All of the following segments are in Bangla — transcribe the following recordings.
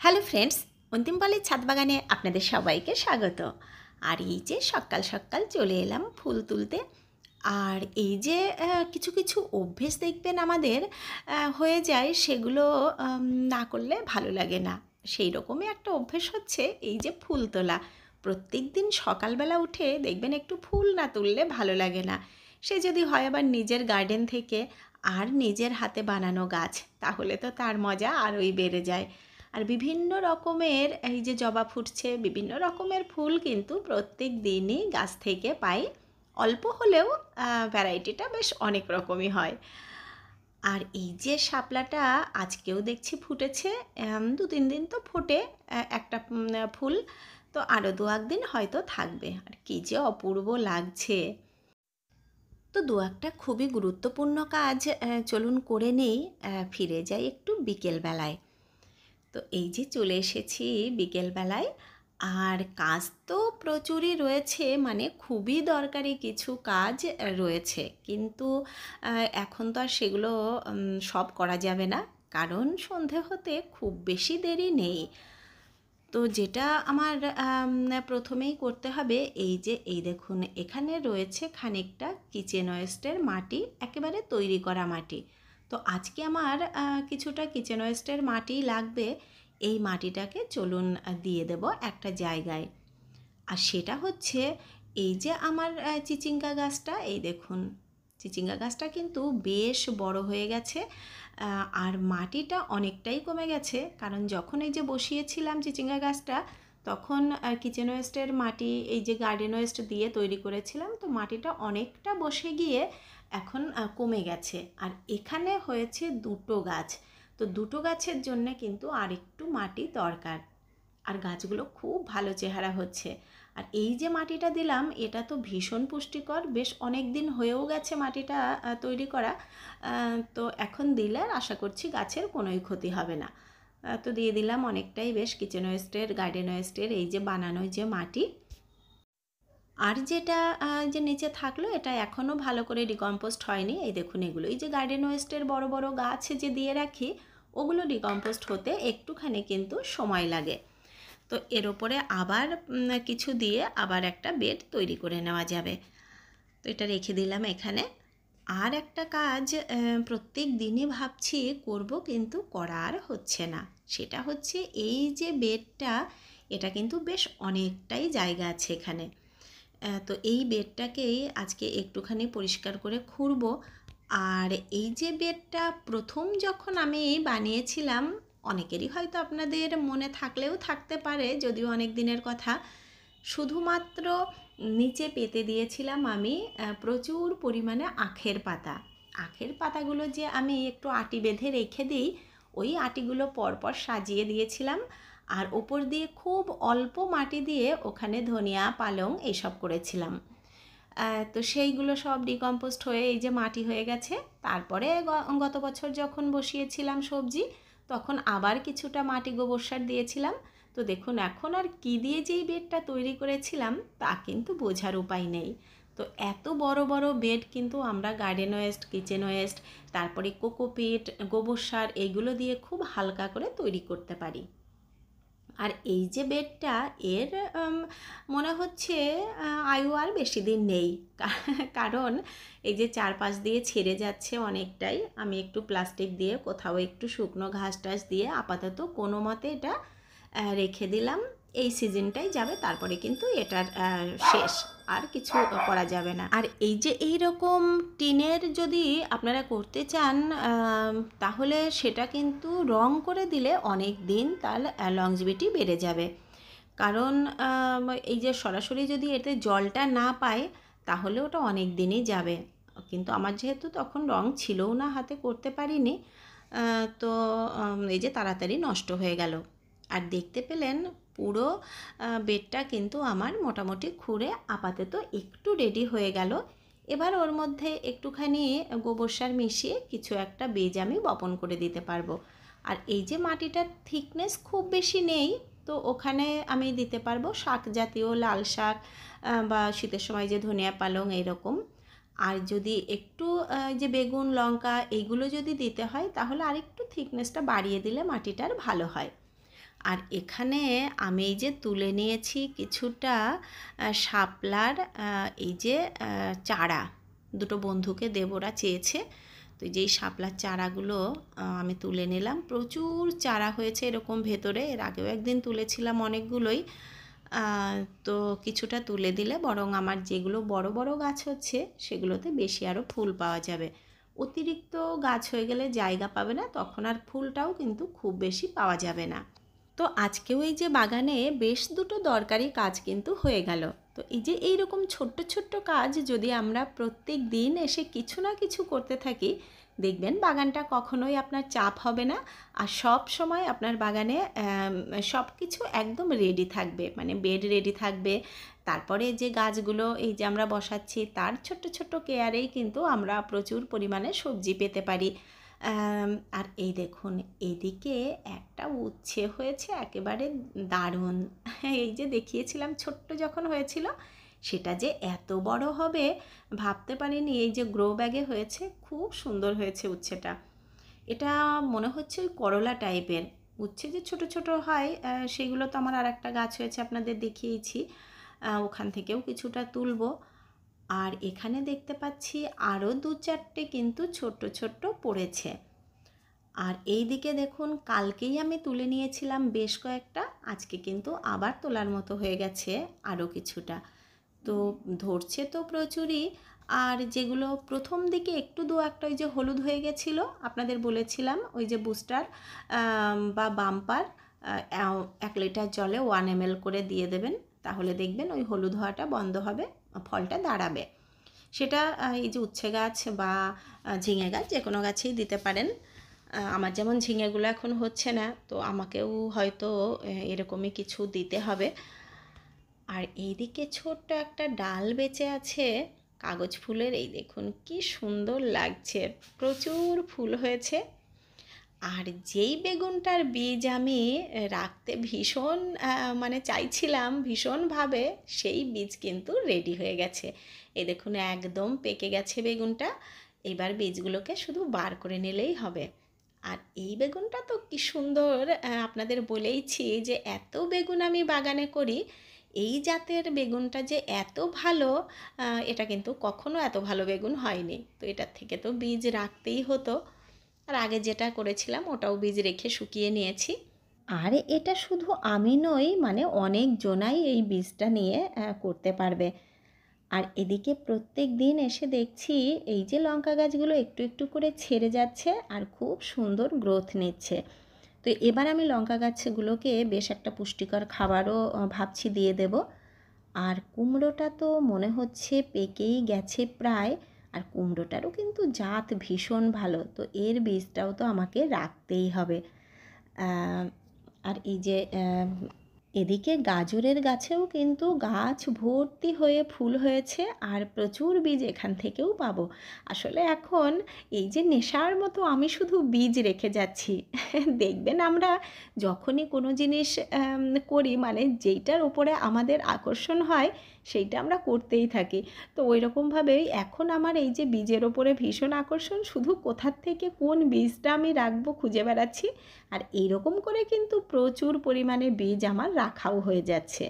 হ্যালো ফ্রেন্ডস, অন্তিম পালের ছাদ বাগানে আপনাদের সবাইকে স্বাগত। আর এই যে সকাল সকাল চলে এলাম ফুল তুলতে। আর এই যে কিছু কিছু অভ্যেস দেখবেন আমাদের হয়ে যায়, সেগুলো না করলে ভালো লাগে না। সেই রকমই একটা অভ্যেস হচ্ছে এই যে ফুল তোলা। প্রত্যেক দিন সকালবেলা উঠে দেখবেন একটু ফুল না তুললে ভালো লাগে না। সে যদি হয় আবার নিজের গার্ডেন থেকে আর নিজের হাতে বানানো গাছ, তাহলে তো তার মজা আরোই বেড়ে যায়। আর বিভিন্ন রকমের এই যে জবা ফুটছে, বিভিন্ন রকমের ফুল কিন্তু প্রত্যেক দিনই গাছ থেকে পাই। অল্প হলেও ভ্যারাইটিটা বেশ অনেক রকমই হয়। আর এই যে শাপলাটা আজকেও দেখছি ফুটেছে, 2-3 দিন তো ফোটে একটা ফুল, তো আরও 2-1 দিন হয়তো থাকবে। আর কী যে অপূর্ব লাগছে। তো একটা খুবই গুরুত্বপূর্ণ কাজ চলুন করে নেই। ফিরে যাই একটু বিকেলবেলায়। তো এই যে চলে এসেছি বিকেলবেলায়, আর কাজ তো প্রচুরই রয়েছে, মানে খুবই দরকারি কিছু কাজ রয়েছে, কিন্তু এখন তো আর সেগুলো সব করা যাবে না, কারণ সন্ধে হতে খুব বেশি দেরি নেই। তো যেটা আমার প্রথমেই করতে হবে, এই দেখুন এখানে রয়েছে খানিকটা কিচেন ওয়েস্টের মাটি, একেবারে তৈরি করা মাটি। তো আজকে আমার কিছুটা কিচেন ওয়েস্টের মাটি লাগবে। এই মাটিটাকে চলুন দিয়ে দেব একটা জায়গায়। আর সেটা হচ্ছে এই যে আমার চিচিঙ্গা গাছটা, এই দেখুন চিচিঙ্গা গাছটা কিন্তু বেশ বড় হয়ে গেছে, আর মাটিটা অনেকটাই কমে গেছে, কারণ যখন এই যে বসিয়েছিলাম চিচিঙ্গা গাছটা, তখন কিচেন ওয়েস্টের মাটি এই যে গার্ডেন ওয়েস্ট দিয়ে তৈরি করেছিলাম, তো মাটিটা অনেকটা বসে গিয়ে এখন কমে গেছে। আর এখানে হয়েছে 2 গাছ, তো 2 গাছের জন্য কিন্তু আর একটু মাটি দরকার। আর গাছগুলো খুব ভালো চেহারা হচ্ছে। আর এই যে মাটিটা দিলাম, এটা তো ভীষণ পুষ্টিকর, বেশ অনেক দিন হয়েও গেছে মাটিটা তৈরি করা। তো এখন দিলে আশা করছি গাছের কোনোই ক্ষতি হবে না। তো দিয়ে দিলাম অনেকটাই, বেশ কিচেন ওয়েস্টের গার্ডেন ওয়েস্টের এই যে বানানো যে মাটি। আর যেটা যে নিচে থাকলো, এটা এখনও ভালো করে ডিকম্পোস্ট হয়নি। এই দেখুন এগুলো এই যে গার্ডেন ওয়েস্টের বড় বড় গাছ যে দিয়ে রাখি, ওগুলো ডিকম্পোস্ট হতে একটুখানি কিন্তু সময় লাগে। তো এর ওপরে আবার কিছু দিয়ে আবার একটা বেড তৈরি করে নেওয়া যাবে। তো এটা রেখে দিলাম এখানে। আর একটা কাজ প্রত্যেক দিনই ভাবছি করব, কিন্তু করা আর হচ্ছে না। সেটা হচ্ছে এই যে বেডটা, এটা কিন্তু বেশ অনেকটাই জায়গা আছে এখানে। তো এই বেডটাকেই আজকে একটুখানি পরিষ্কার করে খুঁড়ব। আর এই যে বেডটা প্রথম যখন আমি বানিয়েছিলাম, অনেকেরই হয়তো আপনাদের মনে থাকলেও থাকতে পারে, যদিও অনেক দিনের কথা, শুধুমাত্র নিচে পেতে দিয়েছিলাম আমি প্রচুর পরিমাণে আখের পাতা। আখের পাতাগুলো যে আমি একটু আটি বেঁধে রেখে দিই, ওই আটিগুলো পরপর সাজিয়ে দিয়েছিলাম। আর ওপর দিয়ে খুব অল্প মাটি দিয়ে ওখানে ধনিয়া পালং এইসব করেছিলাম। তো সেইগুলো সব ডিকম্পোস্ট হয়ে এই যে মাটি হয়ে গেছে। তারপরে গত বছর যখন বসিয়েছিলাম সবজি, তখন আবার কিছুটা মাটি গোবর সার দিয়েছিলাম। তো দেখুন এখন আর কী দিয়ে যেই বেডটা তৈরি করেছিলাম তা কিন্তু বোঝার উপায় নেই। তো এত বড় বড় বেড কিন্তু আমরা গার্ডেন ওয়েস্ট, কিচেন ওয়েস্ট, তারপরে কোকোপিট, গোবর সার, এইগুলো দিয়ে খুব হালকা করে তৈরি করতে পারি। আর এই যে বেডটা, এর মনে হচ্ছে আয়ু আর বেশি দিন নেই, কারণ এই যে চারপাশ দিয়ে ছেড়ে যাচ্ছে অনেকটাই। আমি একটু প্লাস্টিক দিয়ে, কোথাও একটু শুকনো ঘাস টাস দিয়ে আপাতত কোনো মতে এটা রেখে দিলাম। এই সিজনটাই যাবে, তারপরে কিন্তু এটার শেষ, আর কিছু করা যাবে না। আর এই যে এই রকম টিনের যদি আপনারা করতে চান, তাহলে সেটা কিন্তু রং করে দিলে অনেক দিন তার লংজিভিটি বেড়ে যাবে। কারণ এই যে সরাসরি যদি এতে জলটা না পায়, তাহলে ওটা অনেক দিনই যাবে। কিন্তু আমার যেহেতু তখন রং ছিলও না, হাতে করতে পারিনি, তো এই যে তাড়াতাড়ি নষ্ট হয়ে গেল। আর দেখতে পেলেন পুরো বেডটা কিন্তু আমার মোটামুটি খুঁড়ে আপাতত একটু রেডি হয়ে গেল। এবার ওর মধ্যে একটুখানি গোবর সার মিশিয়ে কিছু একটা বীজ আমি বপন করে দিতে পারবো। আর এই যে মাটিটার থিকনেস খুব বেশি নেই, তো ওখানে আমি দিতে পারবো শাক জাতীয়, লাল শাক বা শীতের সময় যে ধনিয়া পালং এইরকম। আর যদি একটু যে বেগুন, লঙ্কা এইগুলো যদি দিতে হয়, তাহলে আরেকটু থিকনেসটা বাড়িয়ে দিলে মাটিটার ভালো হয়। আর এখানে আমি এই যে তুলে নিয়েছি কিছুটা শাপলার এই যে চারা, দুটো বন্ধুকে দেব, ওরা চেয়েছে। তো যেই শাপলার চারাগুলো আমি তুলে নিলাম। প্রচুর চারা হয়েছে এরকম ভেতরে, এর আগেও একদিন তুলেছিলাম অনেকগুলোই। তো কিছুটা তুলে দিলে বরং আমার যেগুলো বড় বড় গাছ হচ্ছে সেগুলোতে বেশি আরও ফুল পাওয়া যাবে। অতিরিক্ত গাছ হয়ে গেলে জায়গা পাবে না, তখন আর ফুলটাও কিন্তু খুব বেশি পাওয়া যাবে না। তো আজকেও এই যে বাগানে বেশ দুটো দরকারি কাজ কিন্তু হয়ে গেল। তো এই যে এইরকম ছোট্ট ছোট্ট কাজ যদি আমরা প্রত্যেক দিন এসে কিছু না কিছু করতে থাকি, দেখবেন বাগানটা কখনোই আপনার চাপ হবে না। আর সব সময় আপনার বাগানে সব কিছু একদম রেডি থাকবে, মানে বেড রেডি থাকবে। তারপরে যে গাছগুলো এই যে আমরা বসাচ্ছি তার ছোট্ট ছোট্ট কেয়ারেই কিন্তু আমরা প্রচুর পরিমাণে সবজি পেতে পারি। আর এই দেখুন এদিকে একটা উচ্ছে হয়েছে একেবারে দারুণ। এই যে দেখিয়েছিলাম ছোট্ট যখন হয়েছিল, সেটা যে এত বড় হবে ভাবতে পারিনি। এই যে গ্রো ব্যাগে হয়েছে, খুব সুন্দর হয়েছে উচ্ছেটা। এটা মনে হচ্ছে ওই করলা টাইপের উচ্ছে, যে ছোট ছোট হয় সেগুলো তো আমার আর একটা গাছ হয়েছে আপনাদের দেখিয়েছি, ওখান থেকেও কিছুটা তুলবো। আর এখানে দেখতে পাচ্ছি আরও দু চারটে কিন্তু ছোট্ট ছোট্ট পড়েছে। আর এই দিকে দেখুন কালকেই আমি তুলে নিয়েছিলাম বেশ কয়েকটা, আজকে কিন্তু আবার তোলার মতো হয়ে গেছে আরও কিছুটা। তো ধরছে তো প্রচুরই। আর যেগুলো প্রথম দিকে একটু দু একটা ওই যে হলুদ হয়ে গেছিলো, আপনাদের বলেছিলাম ওই যে বুস্টার বা বাম্পার 1 লিটার জলে 1 ml করে দিয়ে দেবেন, তাহলে দেখবেন ওই হলুদ হওয়াটা বন্ধ হবে, ফলটা দাঁড়াবে। সেটা এই যে উচ্ছে গাছ বা ঝিঙে গাছ যে কোনো গাছেই দিতে পারেন। আমার যেমন ঝিঙেগুলো এখন হচ্ছে না, তো আমাকেও হয়তো এরকমই কিছু দিতে হবে। আর এইদিকে ছোট্ট একটা ডাল বেঁচে আছে কাগজ ফুলের, এই দেখুন কি সুন্দর লাগছে, প্রচুর ফুল হয়েছে। আর যেই বেগুনটার বীজ আমি রাখতে ভীষণ মানে চাইছিলাম ভীষণভাবে, সেই বীজ কিন্তু রেডি হয়ে গেছে। এই দেখুন একদম পেকে গেছে বেগুনটা। এবার বীজগুলোকে শুধু বার করে নিলেই হবে। আর এই বেগুনটা তো কি সুন্দর, আপনাদের বলেইছি যে এত বেগুন আমি বাগানে করি, এই জাতের বেগুনটা যে এত ভালো, এটা কিন্তু কখনো এত ভালো বেগুন হয়নি। তো এটার থেকে তো বীজ রাখতেই হতো। আর আগে যেটা করেছিলাম ওটাও বীজ রেখে শুকিয়ে নিয়েছি। আর এটা শুধু আমি নই, মানে অনেক জনাই এই বীজটা নিয়ে করতে পারবে। আর এদিকে প্রত্যেক দিন এসে দেখছি এই যে লঙ্কা গাছগুলো একটু একটু করে ছেড়ে যাচ্ছে আর খুব সুন্দর গ্রোথ নিচ্ছে। তো এবার আমি লঙ্কা গাছগুলোকে বেশ একটা পুষ্টিকর খাবারও ভাবছি দিয়ে দেব। আর কুমড়োটা তো মনে হচ্ছে পেকেই গেছে প্রায়। আর কুমড়োটারও কিন্তু জাত ভীষণ ভালো, তো এর বীজটাও তো আমাকে রাখতেই হবে। আর এই যে এদিকে গাজরের গাছেও কিন্তু গাছ ভর্তি হয়ে ফুল হয়েছে, আর প্রচুর বীজ এখান থেকেও পাবো। আসলে এখন এই যে নেশার মতো আমি শুধু বীজ রেখে যাচ্ছি। দেখবেন আমরা যখনই কোনো জিনিস করি, মানে যেইটার উপরে আমাদের আকর্ষণ হয় সেইটা আমরা করতেই থাকি। তো ওই রকমভাবেই এখন আমার এই যে বীজের ওপরে ভীষণ আকর্ষণ, শুধু কোথার থেকে কোন বীজটা আমি রাখবো খুঁজে বেড়াচ্ছি। আর এইরকম করে কিন্তু প্রচুর পরিমাণে বীজ আমার রাখাও হয়ে যাচ্ছে।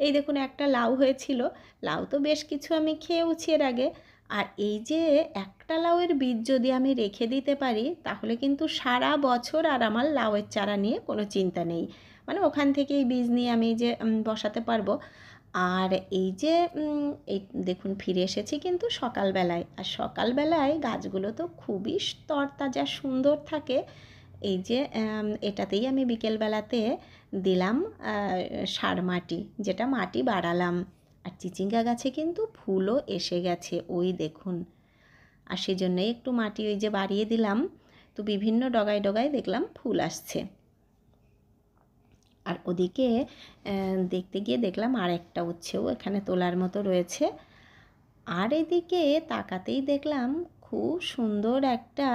এই দেখুন একটা লাউ হয়েছিল, লাউ তো বেশ কিছু আমি খেয়েওছি এর আগে। আর এই যে একটা লাউয়ের বীজ যদি আমি রেখে দিতে পারি, তাহলে কিন্তু সারা বছর আর আমার লাউয়ের চারা নিয়ে কোনো চিন্তা নেই, মানে ওখান থেকেই বীজ নিয়ে আমি যে বসাতে পারবো। আর এই যে এই দেখুন ফিরে এসেছি কিন্তু সকালবেলায়, আর সকালবেলায় গাছগুলো তো খুবই তরতাজা সুন্দর থাকে। এই যে এটাতেই আমি বিকেলবেলাতে দিলাম সার মাটি, যেটা মাটি বাড়ালাম। আর চিচিঙ্গা গাছে কিন্তু ফুলও এসে গেছে ওই দেখুন। আর সেজন্যই একটু মাটি ওই যে বাড়িয়ে দিলাম, তো বিভিন্ন ডগায় ডগায় দেখলাম ফুল আসছে। আর ওদিকে দেখতে গিয়ে দেখলাম আর একটা উচ্ছেও এখানে তোলার মতো রয়েছে। আর এদিকে তাকাতেই দেখলাম খুব সুন্দর একটা,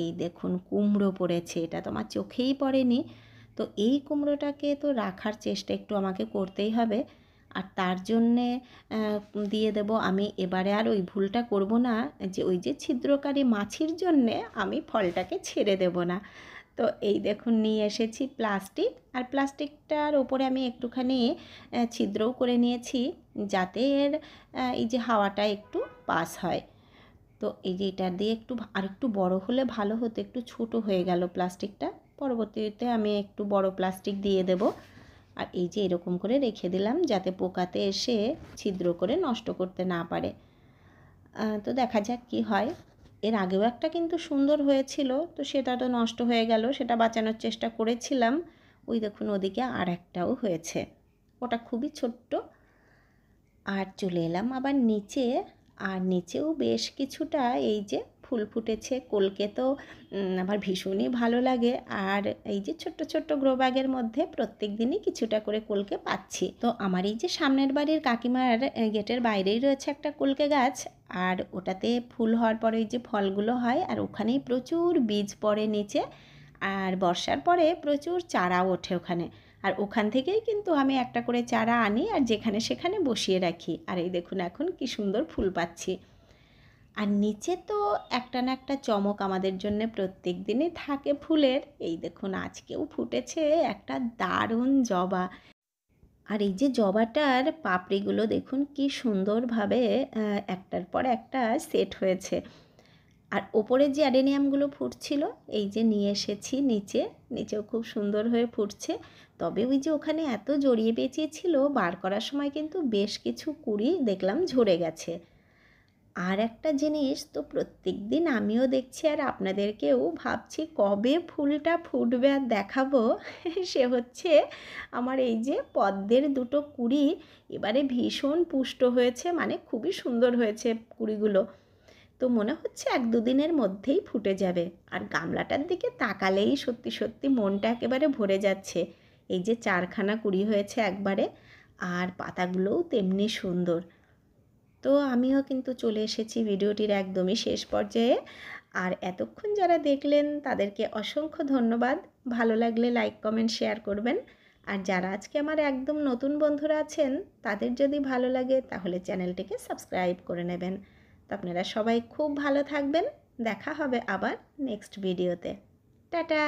এই দেখুন কুমড়ো পড়েছে, এটা তো আমার চোখেই পড়েনি। তো এই কুমড়োটাকে তো রাখার চেষ্টা একটু আমাকে করতেই হবে। আর তার জন্যে দিয়ে দেব আমি এবারে, আর ওই ভুলটা করব না যে ওই যে ছিদ্রকারী মাছির জন্যে আমি ফলটাকে ছেড়ে দেব না। তো এই দেখুন নিয়ে এসেছি প্লাস্টিক, আর প্লাস্টিকটার ওপরে আমি একটুখানি ছিদ্রও করে নিয়েছি যাতে এর এই যে হাওয়াটা একটু পাস হয়। তো এই যে এটা দিয়ে আরেকটু বড় হলে ভালো হতো, একটু ছোট হয়ে গেল প্লাস্টিকটা। পরবর্তীতে আমি একটু বড় প্লাস্টিক দিয়ে দেব। আর এই যে এরকম করে রেখে দিলাম যাতে পোকাতে এসে ছিদ্র করে নষ্ট করতে না পারে। তো দেখা যাক কি হয়। এর আগেও একটা কিন্তু সুন্দর হয়েছিল, তো সেটা তো নষ্ট হয়ে গেল, সেটা বাঁচানোর চেষ্টা করেছিলাম। ওই দেখুন ওদিকে আর একটাও হয়েছে, ওটা খুবই ছোট্ট। আর চলে এলাম আবার নিচে, আর নিচেও বেশ কিছুটা এই যে ফুল ফুটেছে। কলকে তো আমার ভীষণই ভালো লাগে, আর এই যে ছোট্ট ছোট্ট গ্রো ব্যাগের মধ্যে প্রত্যেক দিনই কিছুটা করে কলকে পাচ্ছি। তো আমার এই যে সামনের বাড়ির কাকিমার গেটের বাইরেই রয়েছে একটা কলকে গাছ, আর ওটাতে ফুল হওয়ার পরে এই যে ফলগুলো হয়, আর ওখানেই প্রচুর বীজ পড়ে নিচে, আর বর্ষার পরে প্রচুর চারাও ওঠে ওখানে। আর ওখান থেকেই কিন্তু আমি একটা করে চারা আনি আর যেখানে সেখানে বসিয়ে রাখি। আর এই দেখুন এখন কি সুন্দর ফুল পাচ্ছি। আর নিচে তো একটা না একটা চমক আমাদের জন্য প্রত্যেক দিনই থাকে ফুলের। এই দেখুন আজকেও ফুটেছে একটা দারুণ জবা। আর এই যে জবাটার পাপড়িগুলো দেখুন কি সুন্দরভাবে একটার পর একটা সেট হয়েছে। আর ওপরে যে অ্যাডেনিয়ামগুলো ফুটছিল এই যে নিয়ে এসেছি নিচেও খুব সুন্দর হয়ে ফুটছে। তবে ওই যে ওখানে এত জড়িয়ে পেঁচিয়েছিল, বার করার সময় কিন্তু বেশ কিছু কুঁড়ি দেখলাম ঝরে গেছে। আর একটা জিনিস তো প্রত্যেক দিন আমিও দেখছি আর আপনাদেরকেও ভাবছি কবে ফুলটা ফুটবে আর দেখাবো। সে হচ্ছে আমার এই যে পদ্মের দুটো কুঁড়ি এবারে ভীষণ পুষ্ট হয়েছে, মানে খুবই সুন্দর হয়েছে কুঁড়িগুলো। তো মনে হচ্ছে 1-2 দিনের মধ্যেই ফুটে যাবে। আর গামলাটার দিকে তাকালেই সত্যি সত্যি মনটা একেবারে ভরে যাচ্ছে। এই যে 4খানা কুঁড়ি হয়েছে একবারে, আর পাতাগুলোও তেমনি সুন্দর। তো আমিও কিন্তু চলে এসেছি ভিডিওটির একদমই শেষ পর্যায়ে। আর এতক্ষণ যারা দেখলেন তাদেরকে অসংখ্য ধন্যবাদ। ভালো লাগলে লাইক কমেন্ট শেয়ার করবেন। আর যারা আজকে আমার একদম নতুন বন্ধুরা আছেন তাদের যদি ভালো লাগে তাহলে চ্যানেলটিকে সাবস্ক্রাইব করে নেবেন। তো আপনারা সবাই খুব ভালো থাকবেন। দেখা হবে আবার নেক্সট ভিডিওতে। টাটা।